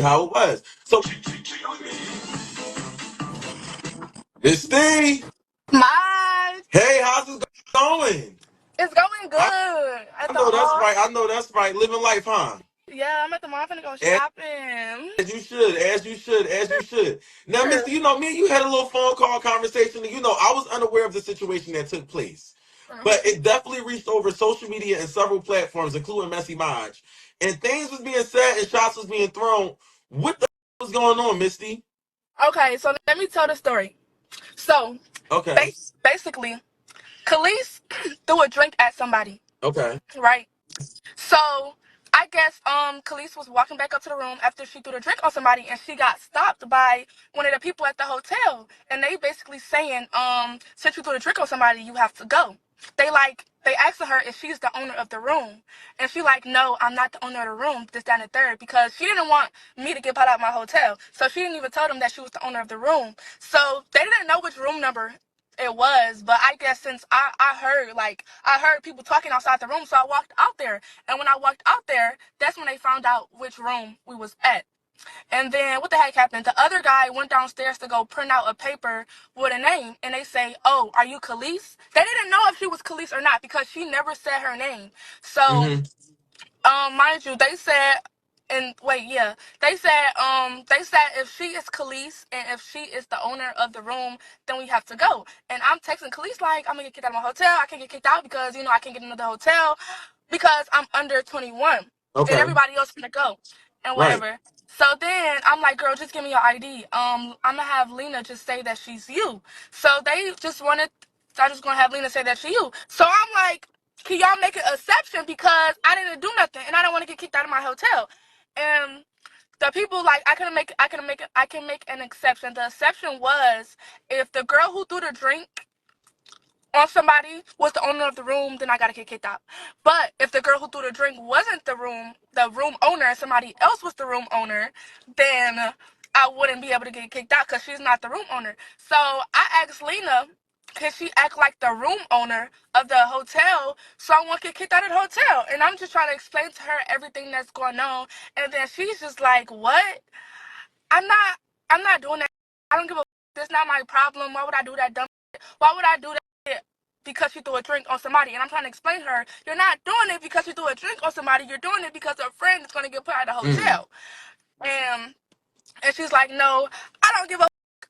how it was. So, Misty, My, hey, how's it going? it's going I, good at I the know that's mall. right. I know that's right. Living life, huh? Yeah, I'm at the mall. I'm finna go As shopping. you should, as you should, as you should. Now, Misty, me and you had a little phone call conversation, and I was unaware of the situation that took place. But it definitely reached over social media and several platforms, including Messy Maj. And things was being said and shots was being thrown. What the was going on, Misty? Okay, so let me tell the story. So, Okay. basically, Khalees threw a drink at somebody, Okay. right? So, I guess Khalees was walking back up to the room after she threw the drink on somebody, and she got stopped by one of the people at the hotel, and they basically saying, since you threw the drink on somebody, you have to go. They asking her if she's the owner of the room, and she like, no, I'm not the owner of the room, this, that, and the third, because she didn't want me to get put out of my hotel, so she didn't even tell them that she was the owner of the room. So they didn't know which room number it was, but I guess since I heard people talking outside the room, so I walked out there. And when I walked out there, that's when they found out which room we was at. And then what the heck happened? The other guy went downstairs to go print out a paper with a name, and they say, "Oh, are you Khalees?" They didn't know if she was Khalees or not because she never said her name. So Mm-hmm. mind you, they said, and wait, yeah, they said if she is Khalees and if she is the owner of the room, then we have to go. And I'm texting Khalees like, I'm gonna get kicked out of my hotel. I can't get kicked out because I can't get another hotel because I'm under 21, and Okay. everybody else gonna go and Right. whatever. So then I'm like, girl, just give me your ID. I'm gonna have Lena just say that she's you. So they just wanted. So I'm just gonna have Lena say that she's you. So I'm like, can y'all make an exception because I didn't do nothing and I don't want to get kicked out of my hotel. And the people like I can make an exception. The exception was if the girl who threw the drink on somebody was the owner of the room, then I gotta get kicked out. But if the girl who threw the drink wasn't the room owner, and somebody else was the room owner, then I wouldn't be able to get kicked out because she's not the room owner. So I asked Lena, can she act like the room owner of the hotel so I won't get kicked out of the hotel? And I'm just trying to explain to her everything that's going on. And then she's just like, what? I'm not I'm not doing that. I don't give a that's not my problem. Why would I do that dumb shit? Why would I do that shit because you threw a drink on somebody? And I'm trying to explain to her, you're not doing it because you threw a drink on somebody. You're doing it because a friend is going to get put out of the Mm. hotel. And and she's like, no, I don't give a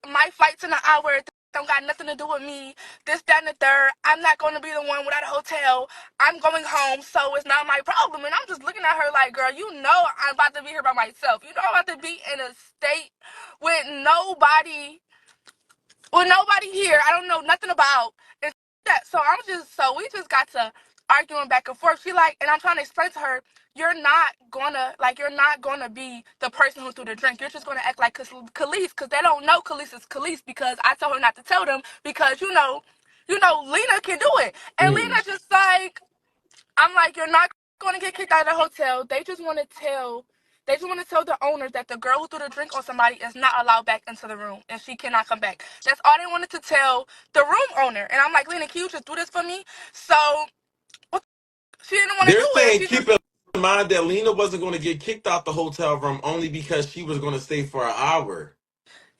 my flight's in an hour. This don't got nothing to do with me. This, that, and the third. I'm not going to be the one without a hotel. I'm going home, so it's not my problem. And I'm just looking at her like, girl, you know I'm about to be here by myself. You know I'm about to be in a state with nobody here. I don't know nothing about and that. So we just got to arguing back and forth. She like, and I'm trying to explain to her, you're not gonna be the person who threw the drink. You're just gonna act like Khalees, because they don't know Khalees is Khalees because I told her not to tell them because Lena can do it, and Mm. Lena just like, I'm like, you're not going to get kicked out of the hotel. They just want to tell the owners that the girl who threw the drink on somebody is not allowed back into the room and she cannot come back. That's all they wanted to tell the room owner. And I'm like, Lena, can you just do this for me? So what she didn't want to They're do it. saying She keep just, in mind that Lena wasn't going to get kicked out the hotel room only because she was going to stay for an hour.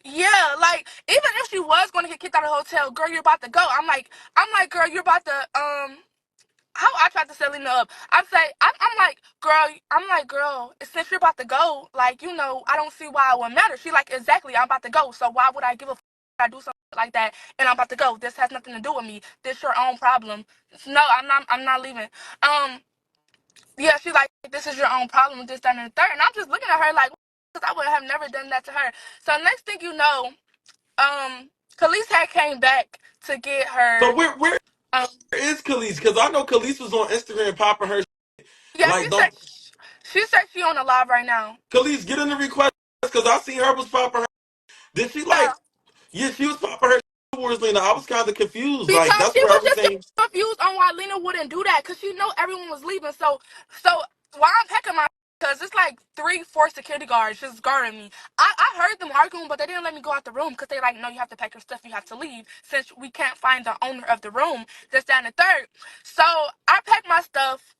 yeah, like even if she was going to get kicked out of the hotel, girl, you're about to go. I'm like, girl, you're about to how I tried to set Lena up. I'm like, girl, since you're about to go, like, I don't see why it would matter. She like, exactly, I'm about to go. So why would I give a I do something like that and I'm about to go? This has nothing to do with me. This your own problem. No, I'm not leaving. Yeah, she's like, this is your own problem, this, that, and the third. And I'm just looking at her like, because I would have never done that to her. So next thing you know, Khalees had came back to get So her. where Um, is Khalees? Because I know Khalees was on Instagram popping her yeah, like, don't she said she on the live right now. Khalees get in the request because I seen her was popping her. Did she Yeah, like? Yeah, she was popping her towards Lena. I was kind of confused. Like because that's she where was just everything. confused on why Lena wouldn't do that, because she knew everyone was leaving. So while I'm packing my, because it's like 3, 4 security guards just guarding me. I heard them arguing, but they didn't let me go out the room because they like, no, you have to pack your stuff, you have to leave since we can't find the owner of the room. This, that, and the third. So I packed my stuff.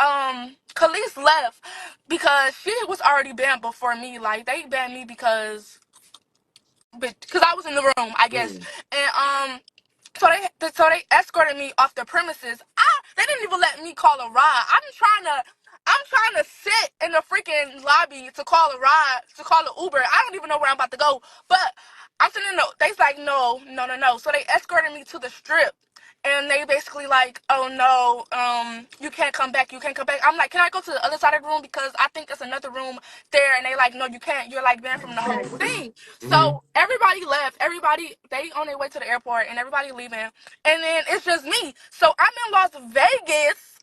Khalees left because she was already banned before me. Like they banned me because I was in the room, I guess. And so they escorted me off the premises. They didn't even let me call a ride. I'm trying to sit in the freaking lobby to call a ride, to call an Uber. I don't even know where I'm about to go. But I'm sitting in they's like, no. So they escorted me to the strip. And they basically like, oh no, you can't come back. I'm like, can I go to the other side of the room? Because I think there's another room there. And they like, no, you can't. You're like banned from the whole thing. So everybody left. Everybody, they on their way to the airport and everybody leaving. And then it's just me. So I'm in Las Vegas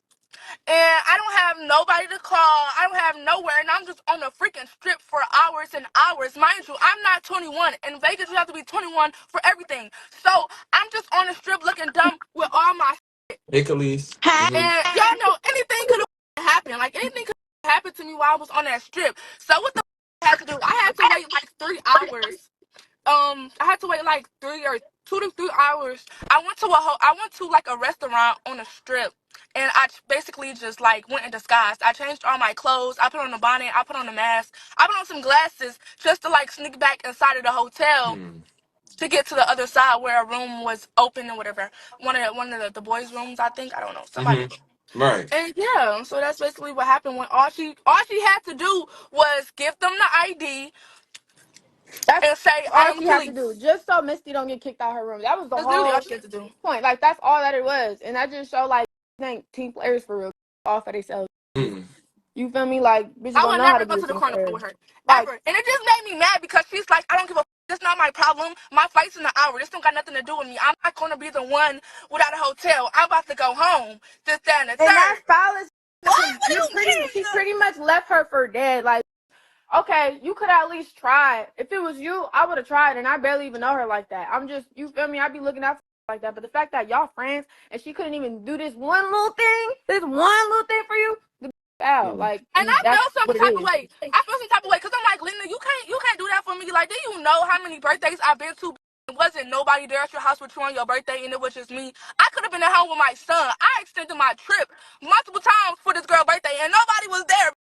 and I don't have nobody to call. I don't have nowhere. And I'm just on the freaking strip for hours and hours. Mind you, I'm not 21. In Vegas, you have to be 21 for everything. So I'm just on the strip looking dumb with all my Hey, Khalees. and y'all know anything could have happened. Like anything could have happened to me while I was on that strip. So what the I had to do? I had to wait like 3 hours. I had to wait like 2 to 3 hours. I went to like a restaurant on the strip, and I basically just like went in disguise. I changed all my clothes. I put on the bonnet. I put on the mask. I put on some glasses just to like sneak back inside of the hotel to get to the other side where a room was open or whatever. One of the boys' rooms, I think. I don't know. Somebody. Right. And yeah, so that's basically what happened. When all she had to do was give them the ID That's and say, I all am she had to do, police. just so Misty don't get kicked out her room. That was the That's literally all whole she had to do. point. Like that's all that it was, and that just showed like think team players for real all for themselves. You feel me? Like bitches I don't would know how never to go be a to the team corner player. with her. Like Ever. And it just made me mad because she's like, I don't give a that's not my problem. My flight's in an hour. This don't got nothing to do with me. I'm not gonna be the one without a hotel. I'm about to go home. This, that, and the and that's third. fallacy. What? What do you She mean? pretty much left her for dead. Like okay, you could at least try. If it was you, I would have tried, and I barely even know her like that. I'm just, you feel me? I'd be looking out for her like that. But the fact that y'all friends and she couldn't even do this one little thing for you, the out. Like, And I that's felt some what it type of is. way. I felt some type of way because I'm like, Lena, you can't do that for me. Like, do you know how many birthdays I've been to? It wasn't nobody there at your house with you on your birthday, and it was just me. I could have been at home with my son. I extended my trip multiple times for this girl's birthday, and nobody was there.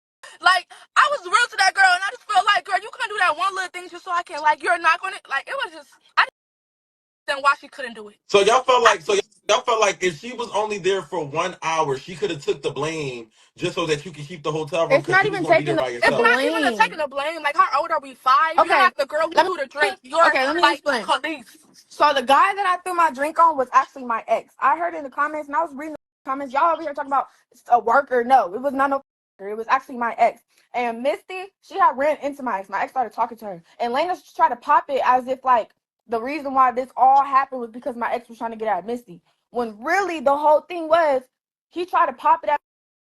Like, I was real to that girl, and I just felt like, girl, you couldn't do that one little thing just so I can, like, you're not gonna, like, it was just, I didn't understand why she couldn't do it. So y'all felt like if she was only there for 1 hour, she could have took the blame just so that you could keep the hotel room It's because not you was even going to be taking there by It's yourself. not even a blame. taking the blame. Like, how old are we? 5? You're Okay, not the girl who let threw the me, drink. You're, okay, let me like, explain. police. So the guy that I threw my drink on was actually my ex. I heard in the comments, and I was reading the comments. Y'all over here talking about a worker. No, it was not no worker. It was actually my ex. And Misty, she had ran into my ex. My ex started talking to her, and Lena tried to pop it as if like the reason why this all happened was because my ex was trying to get at Misty. When really the whole thing was he tried to pop it at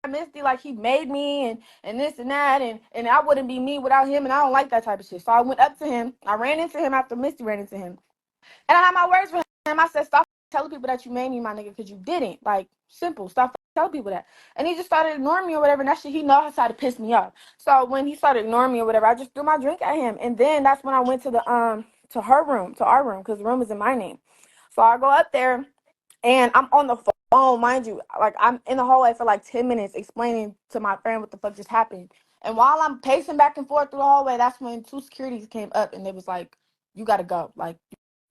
Misty like he made me and this and that and I wouldn't be me without him, and I don't like that type of shit. So I went up to him. I ran into him after Misty ran into him. And I had my words for him. I said, stop telling people that you made me, my nigga, because you didn't. Like, simple. Stop telling people that. And he just started ignoring me or whatever. And that shit, he knows how to piss me off. So when he started ignoring me or whatever, I just threw my drink at him. And then that's when I went to to her room, to our room, because the room is in my name. So I go up there and I'm on the phone, mind you. Like, I'm in the hallway for like 10 minutes explaining to my friend what the fuck just happened. And while I'm pacing back and forth through the hallway, that's when two securities came up and they was like, you gotta go. Like,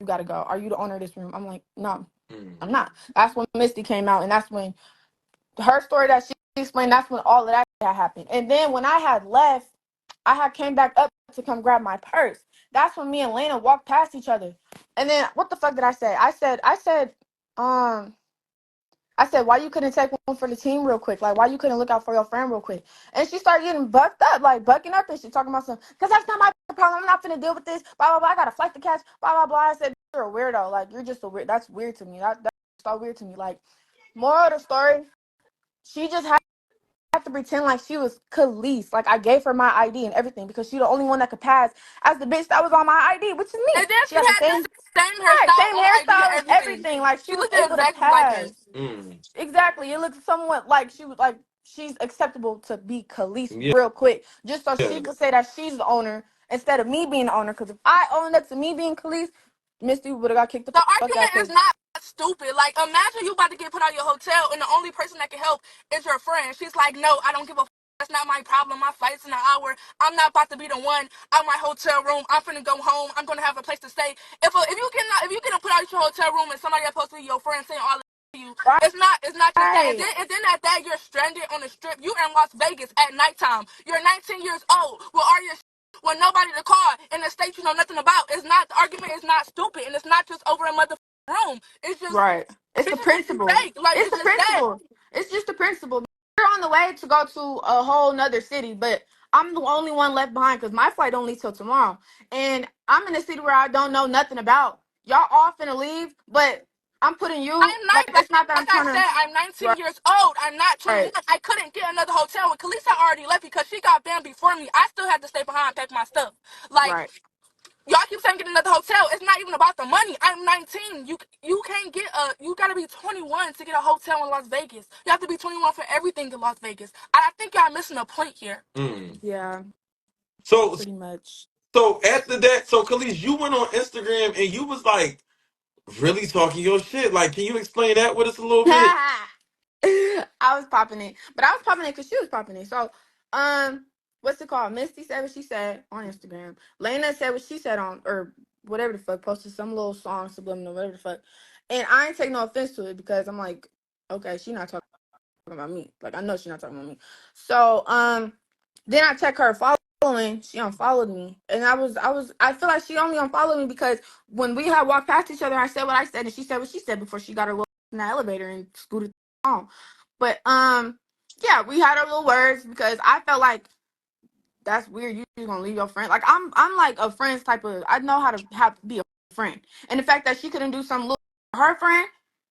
you gotta go. Are you the owner of this room? I'm like, no, I'm not. That's when Misty came out, and that's when her story that she explained, that's when all of that had happened. And then when I had left, I had came back up to come grab my purse. That's when me and Lena walked past each other. And then what the fuck did I say? Um, I said, why you couldn't take one for the team real quick? Like, why you couldn't look out for your friend real quick? And she started getting bucked up, like bucking up and shit, talking about something. Because that's not my problem. I'm not finna deal with this. Blah, blah, blah. I got a flight to catch. Blah, blah, blah. I said, you're a weirdo. Like, you're just a weird. That's weird to me. That's so weird to me. Like, moral of the story, she just had to pretend like she was Khalees. Like, I gave her my ID and everything because she's the only one that could pass as the bitch that was on my ID, which is And me. then She she had the had the same, same right, hairstyle same on ID and hairstyle and everything. everything. Like, she She was looked able to exactly like her. pass. Exactly. It looks somewhat like she was like she's acceptable to be Khalees Yeah. real quick, just so Yeah. she could say that she's the owner instead of me being the owner. Because if I owned up to me being Khalees, Misty would have got kicked the The fuck out. argument is Because not stupid. Like, imagine you about to get put out of your hotel and the only person that can help is your friend. She's like, no, I don't give a that's not my problem. My flight's in an hour. I'm not about to be the one out my hotel room. I'm finna go home. I'm gonna have a place to stay. If you get put out of your hotel room and somebody that's supposed to be your friend saying all this to you, it's not just that. Right. And then at that you're stranded on the strip. You in Las Vegas at nighttime. You're 19 years old with all your with nobody to call in a state you know nothing about. It's not the argument is not stupid and it's not just over a mother room. It's just Right. It's the bitches just be principle. fake. Like It's it's the just that. principle. It's just the principle. You're on the way to go to a whole nother city, but I'm the only one left behind because my flight don't leave till tomorrow. And I'm in a city where I don't know nothing about. Y'all all finna leave, but I'm putting you I'm like not it's not that I'm like I trying to. said, I'm 19 Right. years old. I'm not 21. Right. I couldn't get another hotel when Kalisa already left because she got banned before me. I still had to stay behind and pack my stuff. Like Right. y'all keep saying get another hotel. It's not even about the money. I'm 19. You can't get a. You gotta be 21 to get a hotel in Las Vegas. You have to be 21 for everything in Las Vegas. I think y'all missing a point here. Mm. Yeah. So Pretty much. so after that, so Khalees, you went on Instagram and you was like really talking your shit. Like, can you explain that with us a little bit? I was popping it, but I was popping it because she was popping it. So, what's it called? Misty said what she said on Instagram. Lena said what she said on, or whatever the fuck, posted some little song, subliminal, whatever the fuck. And I ain't take no offense to it because I'm like, okay, she not talking about me. Like I know she's not talking about me. So, then I check her following. She unfollowed me, and I feel like she only unfollowed me because when we had walked past each other, I said what I said, and she said what she said before she got her little in the elevator and scooted home. But yeah, we had our little words because I felt like that's weird. You just gonna leave your friend? Like I'm like a friend's type of. I know how to be a friend, and the fact that she couldn't do something little for her friend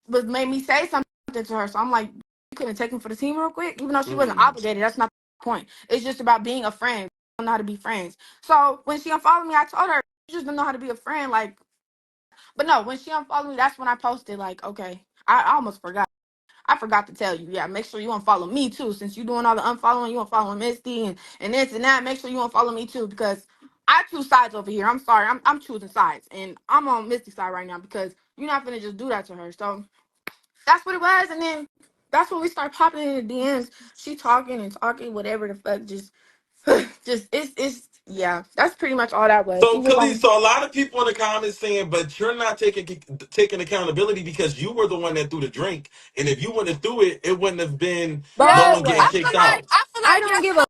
was made me say something to her. So I'm like, you couldn't take him for the team real quick, even though she wasn't Mm. obligated. That's not the point. It's just about being a friend. I don't know how to be friends. So when she unfollowed me, I told her you just don't know how to be a friend. Like, but no, when she unfollowed me, that's when I posted like, okay, I almost forgot. I forgot to tell you. Yeah, make sure you unfollow me too. Since you're doing all the unfollowing, you unfollowing Misty and this and that. Make sure you unfollow me too because I choose sides over here. I'm sorry, I'm choosing sides, and I'm on Misty's side right now because you're not gonna just do that to her. So that's what it was, and then that's when we start popping in the DMs. She talking and talking, whatever the fuck, just, just it's yeah. That's pretty much all that was. She So was Khalees, like, so a lot of people in the comments saying, but you're not taking accountability because you were the one that threw the drink, and if you wouldn't have threw it, it wouldn't have been no Yes, one bro, getting kicked out. I feel I like don't yes. give a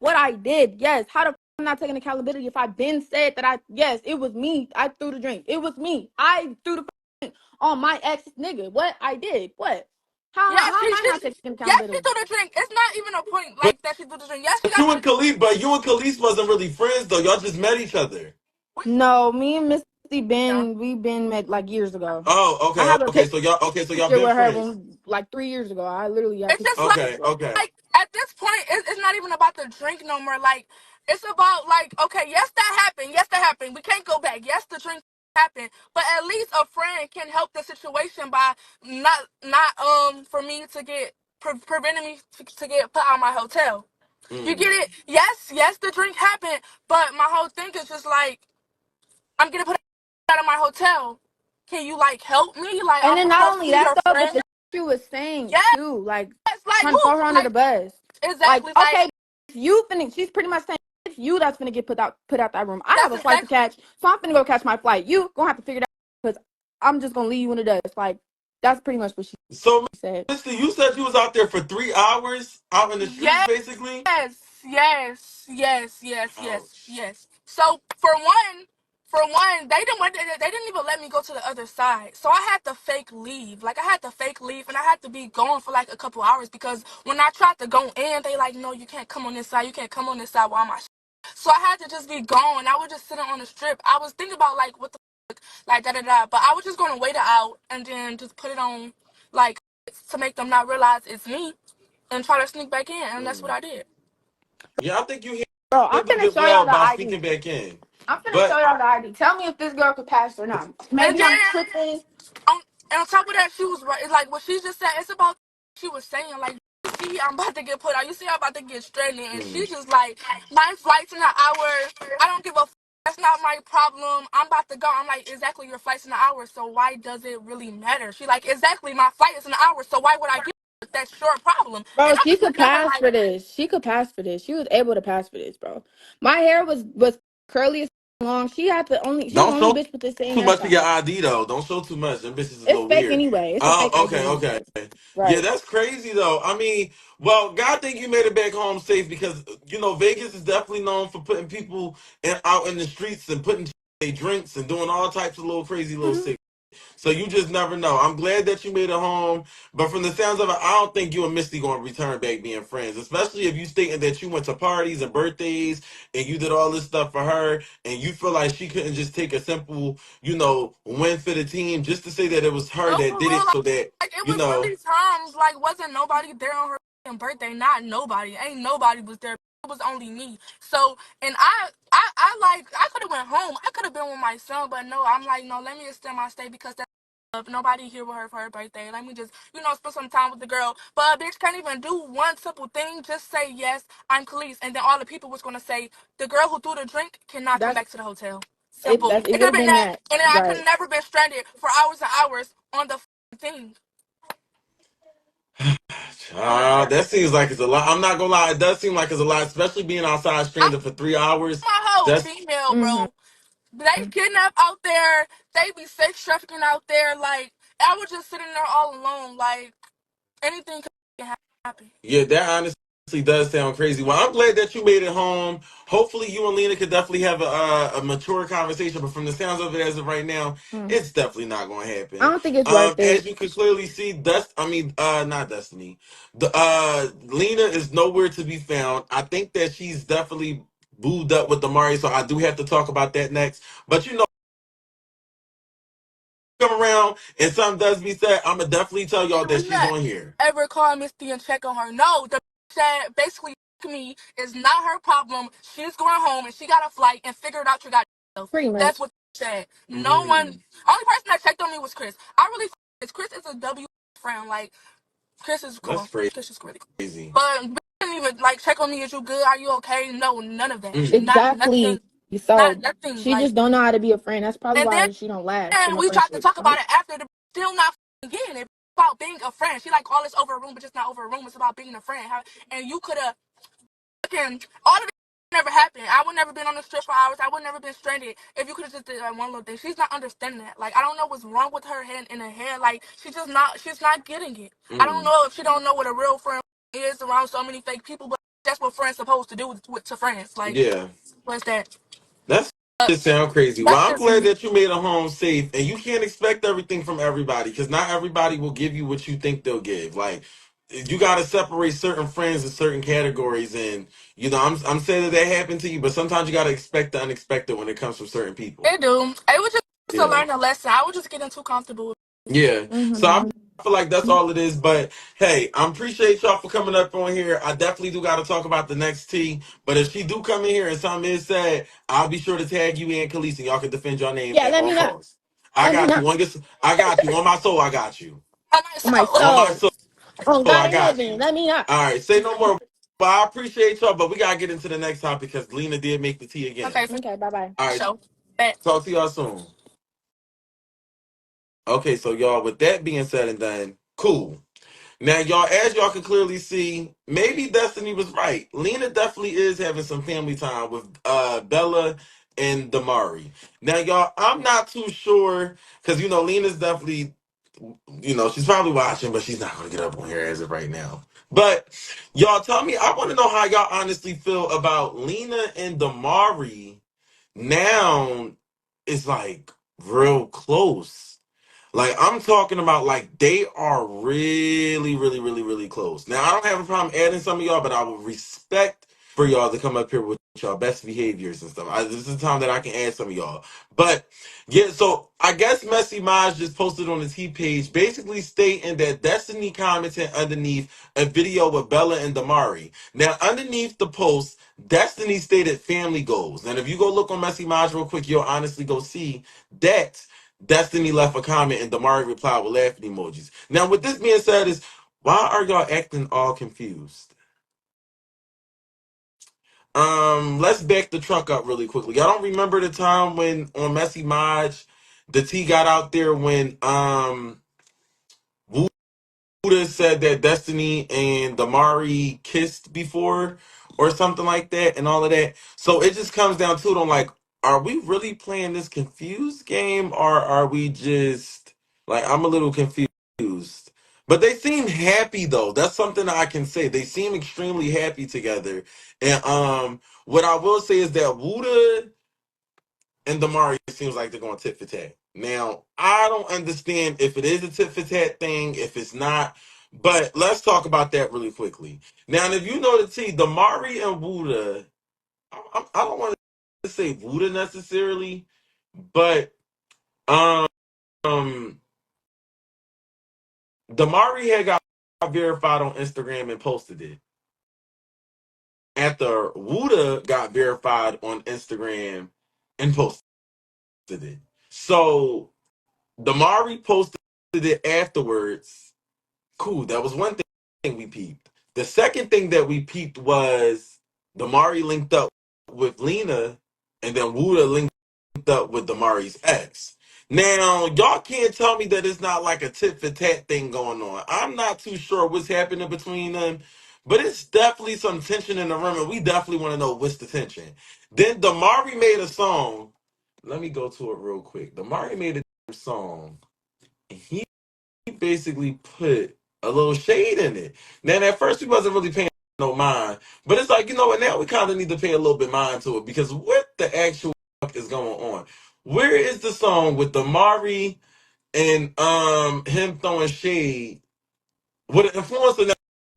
what I did. Yes, how the I'm not taking accountability if I been said that yes, it was me. I threw the drink. It was me. I threw the drink on my ex nigga. What I did? What? Yes, How am I not taking yes, she accountability? threw the drink. It's not even a point But like that she threw the drink. Yes, she got you and Khalees wasn't really friends though. Y'all just met each other. No, me and Misty we've been met like years ago. Oh, I okay, have a okay. So y'all picture been with her friends. when like 3 years ago. I literally have it's pictures just with Okay, her. okay. like at this point, it's not even about the drink no more. Like it's about like, okay, yes, that happened. Yes, that happened. We can't go back. Yes, the drink happened, but at least a friend can help the situation by not for me to get preventing me to get put out of my hotel. You Mm. get it? Yes, the drink happened, but my whole thing is just like I'm getting put out of my hotel. Can you like help me? Like And I'm then not supposed to only be that your though, but friend. the she was saying Yes, too, like like trying to who? throw her under the Like bus. Like, exactly. Like okay, you finna she's pretty much saying it's you that's gonna get put out that room. I have that's a flight to exactly. catch, so I'm finna go catch my flight. You gonna have to figure it out because I'm just gonna leave you in the dust. Like that's pretty much what she So, said. Mister, you said you was out there for 3 hours out in the streets, Yes, basically. Ouch. yes. So for one, they didn't even let me go to the other side. So I had to fake leave. Like I had to fake leave, and I had to be gone for like a couple hours because when I tried to go in, they like, no, you can't come on this side. You can't come on this side while my. So I had to just be gone. I was just sitting on the strip. I was thinking about like what the like da da da. But I was just gonna wait it out and then just put it on like to make them not realize it's me and try to sneak back in, and that's what Mm. I did. Yeah, I think you Bro, I'm handled finna it show y'all well the by ID. sneaking back in. I'm finna show But y'all the ID. Tell me if this girl could pass or not. And Maybe I'm then tripping. on, and on top of that, she was right. It's like what she just said. It's about she was saying like, you see, I'm about to get put out. You see, I'm about to get stranded, and she mm, just like, my flight's in an hour. I don't give a. that's not my problem. I'm about to go. I'm like, exactly, your flight's in an hour, so why does it really matter? She like, exactly, my flight is in an hour, so why would I get that short problem? Bro, And I'm she just could looking at her pass like, for this. She could pass for this. She was able to pass for this, bro. My hair was curly as long. She had the only. She the Don't only show bitch with the same too much of hairstyle. your ID though. Don't show too much. Them bitches is a It's little fake weird. anyway. It's a fake Oh, okay, ID. okay. Yeah, Right. that's crazy though. I mean, well, God think you made it back home safe because Vegas is definitely known for putting people out in the streets and putting their drinks and doing all types of little crazy little Mhm. sick. So you just never know. I'm glad that you made it home, but from the sounds of it, I don't think you and Misty going to return back being friends. Especially if you stating that you went to parties and birthdays and you did all this stuff for her, and you feel like she couldn't just take a simple, win for the team just to say that it was her no, that for did real, it, so that like it you was know. really times like wasn't nobody there on her birthday, not nobody, ain't nobody was there. It was only me. So, and I like I could have went home. I could have been with my son, but no, I'm like, no, let me extend my stay because that's nobody here with her for her birthday. Let me just, spend some time with the girl. But a bitch can't even do one simple thing. Just say yes, I'm Khalees, and then all the people was gonna say the girl who threw the drink cannot come That's back to the hotel. it. Simple. It It would could have have been been that, that. and then I could Right. have never been stranded for hours and hours on the thing. That seems like it's a lot. I'm not gonna lie, it does seem like it's a lot, especially being outside I'm stranded for 3 hours. a whole That's female, Mhm. bro. They kidnap out there. They be sex trafficking out there. Like I was just sitting there all alone. Like anything can happen. Yeah, that honestly does sound crazy. Well, I'm glad that you made it home. Hopefully, you and Lena could definitely have a mature conversation. But from the sounds of it as of right now, Mm. it's definitely not going to I happen. don't think it's worth As it. you can clearly see, not Destiny. The Lena is nowhere to be found. I think that she's definitely booed up with Damaury, so I do have to talk about that next. But come around and something does be said, I'm gonna definitely tell y'all that she's Lena on here. ever call Misty and check on her? No, the said basically me is not her problem. She's going home and she got a flight and figured out you got yourself. Pretty That's much. what she said. No one, Mm, only person that checked on me was Chris. I really Chris is a W friend. Like Chris is that's cool. Chris is really cool. crazy. But didn't even like check on me. Is you good? Are you okay? No, none of that. Mm. Not Exactly. nothing. So Not nothing. she Like, just don't know how to be a friend. That's probably and then why she don't last in a we tried to friendship. talk about it after the still not getting it about being a friend. She like all this over a room, but just not over a room. It's about being a friend. And you could have all of it never happened. I would never been on the strip for hours. I would never been stranded if you could have just did like one little thing. She's not understanding that. Like I don't know what's wrong with her head in her hair. Like she's not getting it. I don't Mm. know if she don't know what a real friend is around so many fake people, but that's what friends supposed to do to friends. Like Yeah, what's that? that's Uh, just sound crazy. Well, that's I'm just glad me. that you made a home safe, and you can't expect everything from everybody because not everybody will give you what you think they'll give. Like you got to separate certain friends in certain categories, and I'm saying that happened to you, but sometimes you got to expect the unexpected when it comes from certain people. It do. It was just to Yeah. learn a lesson. I was just getting too comfortable. Yeah. So I Hmm. feel like that's all it is. But hey, I appreciate y'all for coming up on here. I definitely do got to talk about the next T. But if she do come in here and something is said, I'll be sure to tag you and Khalees, and y'all can defend your name Yeah, at let all me know. costs. I Let me got know. you on your, I got you on my soul. I got you On my On my soul. on my soul. soul. Oh, God I in got heaven. you. Let me know. All right, say no more. But I appreciate y'all. But we gotta get into the next topic because Lena did make the tea Okay, again. for Okay, bye bye. All right, sure. Bet. talk to y'all soon. Okay, so y'all, with that being said and done, cool. Now, y'all, as y'all can clearly see, maybe Destiny was right. Lena definitely is having some family time with Bella and Damaury. Now, y'all, I'm not too sure because Lena's definitely, she's probably watching, but she's not gonna get up on here as of right now. But y'all, tell me, I want to know how y'all honestly feel about Lena and Damaury. Now, it's like real close. Like I'm talking about like they are really, really, really, really close. Now I don't have a problem adding some of y'all, but I would respect for y'all to come up here with y'all best behaviors and stuff. This is the time that I can add some of y'all. But yeah, so I guess Messy Maj just posted on his T page basically stating that Destiny commented underneath a video with Bella and Damaury. Now underneath the post, Destiny stated family goals. And if you go look on Messy Maj real quick, you'll honestly go see that Destiny left a comment and Damari replied with laughing emojis. Now, with this being said, is why are y'all acting all confused? Let's back the truck up really quickly. Y'all don't remember the time when on Messy Maj, the T got out there when Wooda said that Destiny and Damaury kissed before or something like that and all of that. So it just comes down to it. I'm like, are we really playing this confused game or are we just like I'm a little confused. But they seem happy though. That's something that I can say. They seem extremely happy together. And what I will say is that Wooda and Damaury seems like they're going tit for tat. Now, I don't understand if it is a tit for tat thing, if it's not, but let's talk about that really quickly. Now, if you know the T, Damaury and Wooda, I don't want to say Wooda necessarily, but um, Damaury had got verified on Instagram and posted it. After Wooda got verified on Instagram and posted it. So Damaury posted it afterwards. Cool. That was one thing we peeped. The second thing that we peeped was Damaury linked up with Lena, and then Wooda linked up with Damari's ex. Now, y'all can't tell me that it's not like a tit for tat thing going on. I'm not too sure what's happening between them, but it's definitely some tension in the room, and we definitely want to know what's the tension. Then Damaury made a song. Let me go to it real quick. Damaury made a song. He basically put a little shade in it. Now, at first, we wasn't really paying no mind, but it's like, you know what, now we kind of need to pay a little bit mind to it because what the actual fuck is going on? Where is the song with Damaury and him throwing shade with an influencer?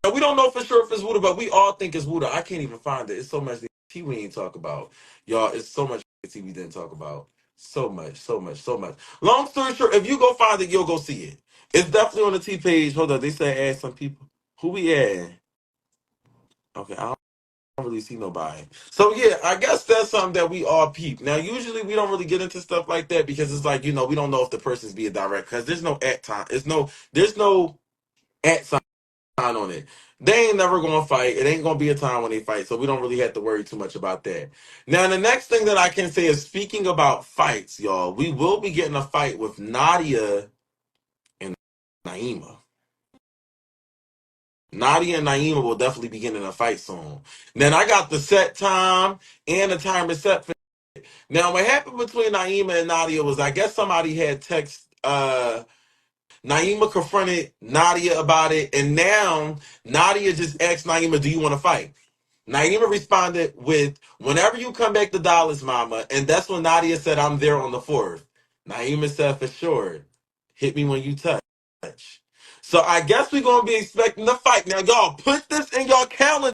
Now, we don't know for sure if it's Wooda, but we all think it's Wooda. I can't even find it. It's so much tea we ain't talk about. Y'all, it's so much tea we didn't talk about. So much, so much, so much. Long story short, if you go find it, you'll go see it. It's definitely on the T page. Hold on, they said add some people. Who we add? Okay, I don't really see nobody. So yeah, I guess that's something that we all peep. Now, usually we don't really get into stuff like that because it's like, you know, we don't know if the person's being direct because there's no at time. There's no at sign on it. They ain't never gonna fight. It ain't gonna be a time when they fight, so we don't really have to worry too much about that. Now, the next thing that I can say is speaking about fights, y'all, we will be getting a fight with Nadia and Naima. Nadia and Naima will definitely be getting a fight soon. Then I got the set time and the timer set for. Now, what happened between Naima and Nadia was I guess somebody had text Naima confronted Nadia about it, and now Nadia just asked Naima, "Do you want to fight?" Naima responded with, "Whenever you come back to Dallas, mama," and that's when Nadia said, "I'm there on the 4th." Naima said, "For sure. Hit me when you touch." So I guess we're gonna be expecting the fight. Now, y'all put this in your calendar.